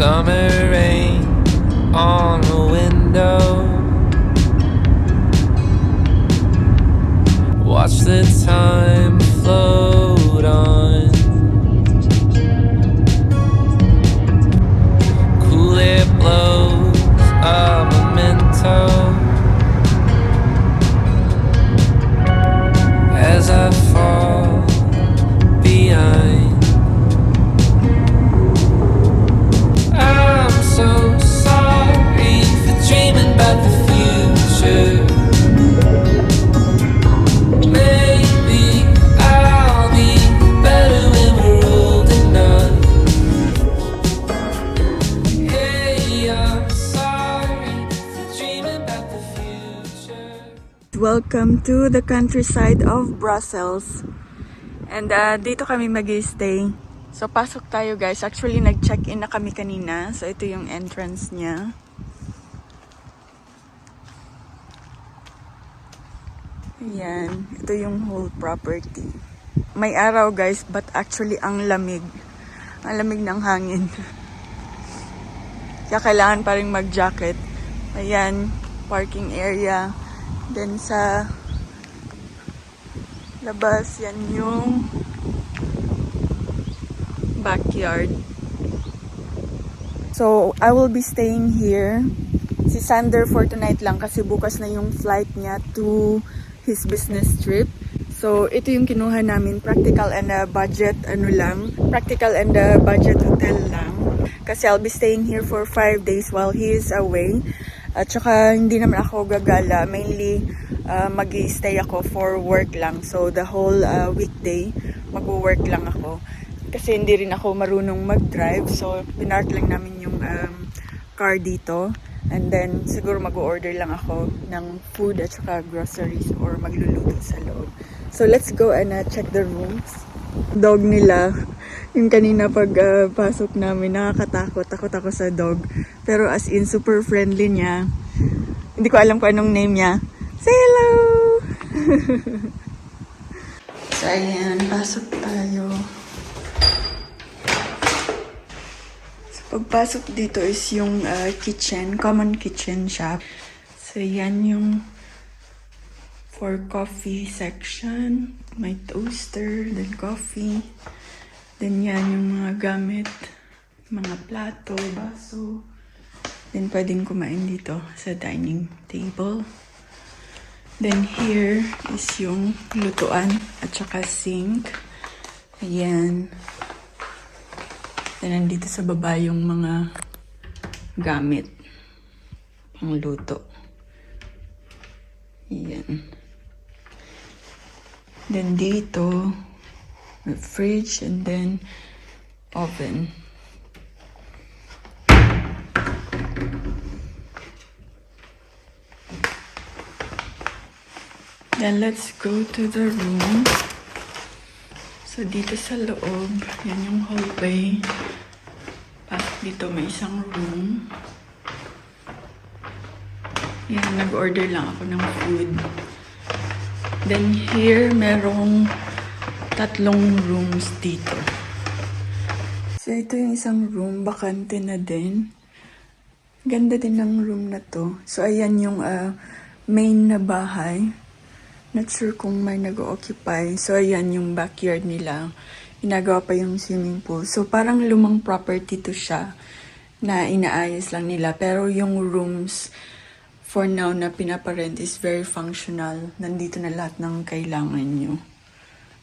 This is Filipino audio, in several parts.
Summer rain on the window. Watch the time float on. Cool air blows a memento as I fall behind. I'm so sorry for dreaming about the future. Maybe I'll be better when we're old enough. Hey, I'm sorry for dreaming about the future. Welcome to the countryside of Brussels. And dito kami mag-stay. So pasok tayo guys. Actually nag-check-in na kami kanina. So ito yung entrance niya. Ayan. Ito yung whole property. May araw guys, but actually ang lamig. Ang lamig ng hangin. Kaya kailangan pa rin mag-jacket. Ayan. Parking area. Then sa labas, yan yung backyard. So, I will be staying here. Si Sander for tonight lang kasi bukas na yung flight niya to his business trip. So, ito yung kinuha namin. Practical and budget, practical and budget hotel lang. Kasi I'll be staying here for 5 days while he is away. At saka hindi naman ako gagala. Mainly, mag-i-stay ako for work lang. So, the whole weekday, mag-work lang ako. Kasi hindi rin ako marunong mag-drive. So, pinark lang namin yung car dito. And then, siguro mag-order lang ako ng food at saka groceries or magluluto sa loob. So, let's go and check the rooms. Dog nila. Yung kanina pag pasok namin, nakakatakot. Takot ako sa dog. Pero as in, super friendly niya. Hindi ko alam kung anong name niya. Say hello! So, ayan. Pasok tayo. So, pagpasok dito is yung kitchen. Common kitchen shop. So, yan yung for coffee section. May toaster, then coffee. Then yan yung mga gamit, mga plato, baso. Then pwedeng kumain dito sa dining table. Then here is yung lutuan at saka sink. Ayan. Then nandito sa baba yung mga gamit pang luto. Ayan. Then dito, may fridge and then oven. Then let's go to the room. So dito sa loob, yan yung hallway. Pasok dito may isang room. Yan, nag-order lang ako ng food. Then here, merong 3 rooms dito. So, ito yung isang room. Bakante na din. Ganda din ng room na to. So, ayan yung main na bahay. Not sure kung may nag-occupy. So, ayan yung backyard nila. Inagawa pa yung swimming pool. So, parang lumang property to siya na inaayos lang nila. Pero yung rooms for now na pinaparent is very functional. Nandito na lahat ng kailangan nyo.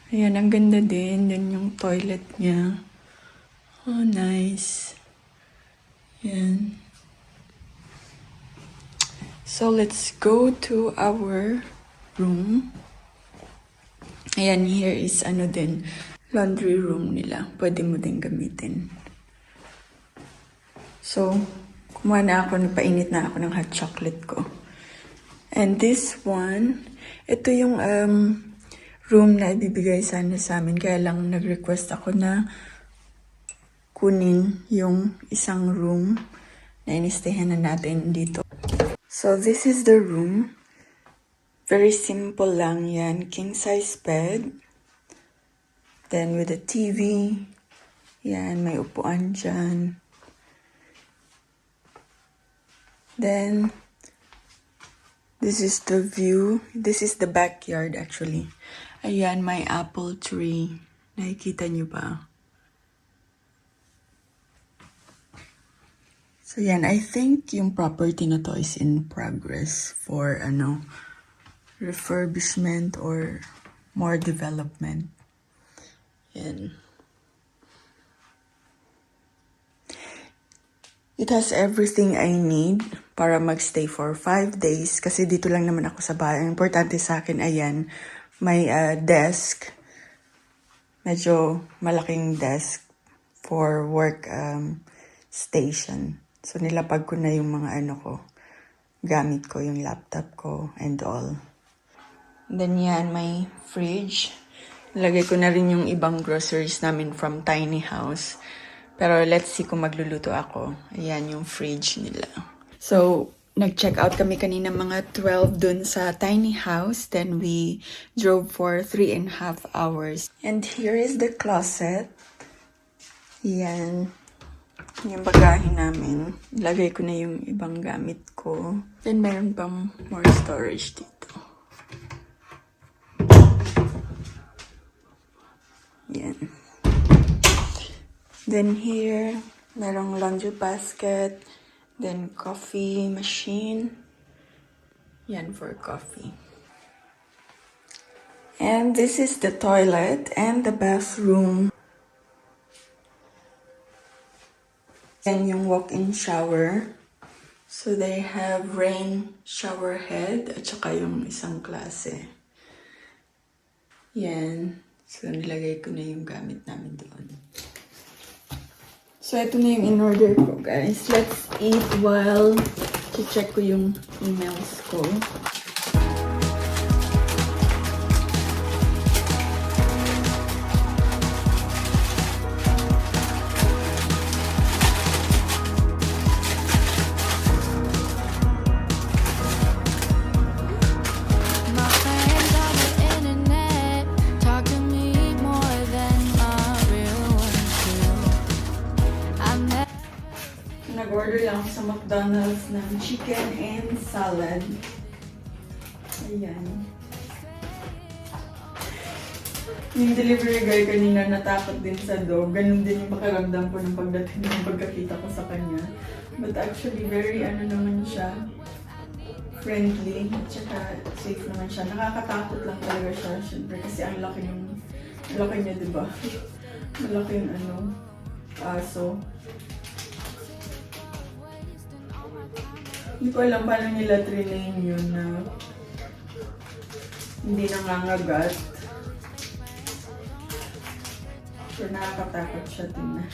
Ayan, ang ganda din. Yan yung toilet niya. Oh, nice. Ayan. So, let's go to our room. Ayan, here is din, laundry room nila. Pwede mo din gamitin. So, kumuha na ako, nagpainit na ako ng hot chocolate ko. And this one, ito yung room na ibibigay sana sa amin. Kaya lang nag-request ako na kunin yung isang room na inistehan na natin dito. So, this is the room. Very simple lang yan. King size bed. Then with a TV. Yan, may upuan dyan. Then, this is the view. This is the backyard actually. Ayan, may apple tree. Nakikita niyo ba? So yan, I think yung property na to is in progress for refurbishment or more development. Yan. It has everything I need para magstay for 5 days kasi dito lang naman ako sa bahay. Ang importante sa akin, ayan, may desk. Medyo malaking desk for work station. So, nilapag ko na yung mga gamit ko, yung laptop ko and all. Then yan, may fridge. Lagay ko na rin yung ibang groceries namin from tiny house. Pero let's see kung magluluto ako. Ayan yung fridge nila. So, nag-check out kami kanina mga 12 dun sa tiny house. Then we drove for 3.5 hours. And here is the closet. Yan. Yung bagahe namin. Ilagay ko na yung ibang gamit ko. Then meron pang more storage dito. Yan. Then here, merong laundry basket. Then coffee machine. Yan for coffee. And this is the toilet and the bathroom. And yung walk-in shower. So they have rain shower head at saka yung isang klase. Yan. So nilagay ko na yung gamit namin doon. So ito na yung in-order ko, guys. Let's eat while check ko yung emails ko. My friends on the internet talk to me more than my real ones do. I'm Nag-order lang ako sa McDonald's ng chicken and salad. Ayan. Yung delivery guy kanina natakot din sa dog. Ganun din yung makaramdam ko ng pagdating ng pagkakita ko sa kanya. But actually, very naman siya. Friendly. At saka safe naman siya. Nakakatakot lang talaga siya. Siyempre kasi ang laki niya, diba? Malaki yung aso. Hindi ko alam paano nila train yun na hindi nangangagat. So, nakakatakot siya tingnan.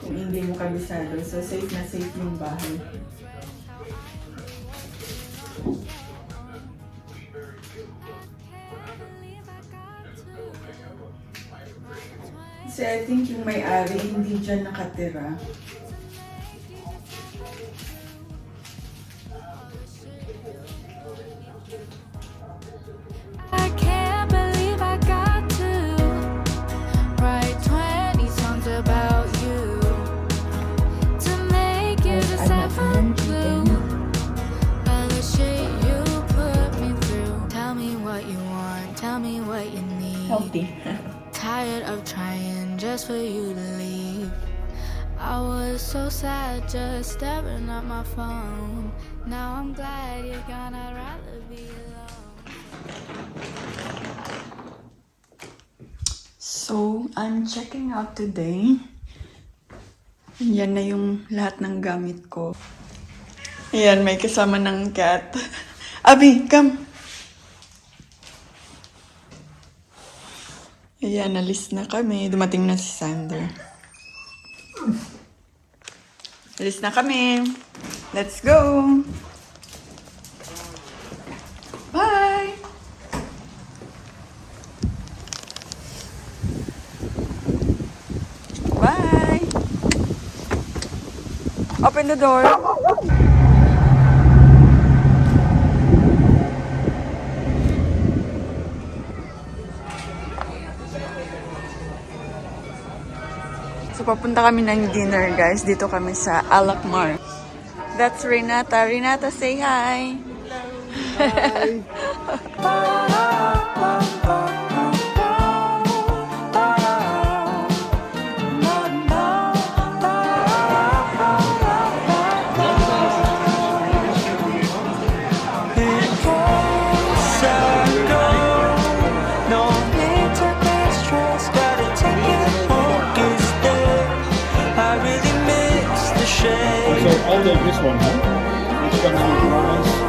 Kung hindi mo kabisado. So, safe na safe yung bahay. Kasi I think yung may-ari hindi dyan nakatira. I can't believe I got to write 20 songs about you to make you decipher blue. All the shit you put me through. Tell me what you want, tell me what you need. Healthy. Tired of trying just for you to leave. I was so sad just staring at my phone. Now I'm glad you're gone, I'd rather be alone. So, I'm checking out today. Yan na yung lahat ng gamit ko. Ayan, may kasama ng cat. Abi, come! Ayan, alis na kami. Dumating na si Sander. Alis na kami. Let's go! Bye! Bye! Open the door. So, papunta kami ng dinner, guys. Dito kami sa Alkmaar. That's Renata. Renata, say hi! So all of this one, huh? Which one do you want?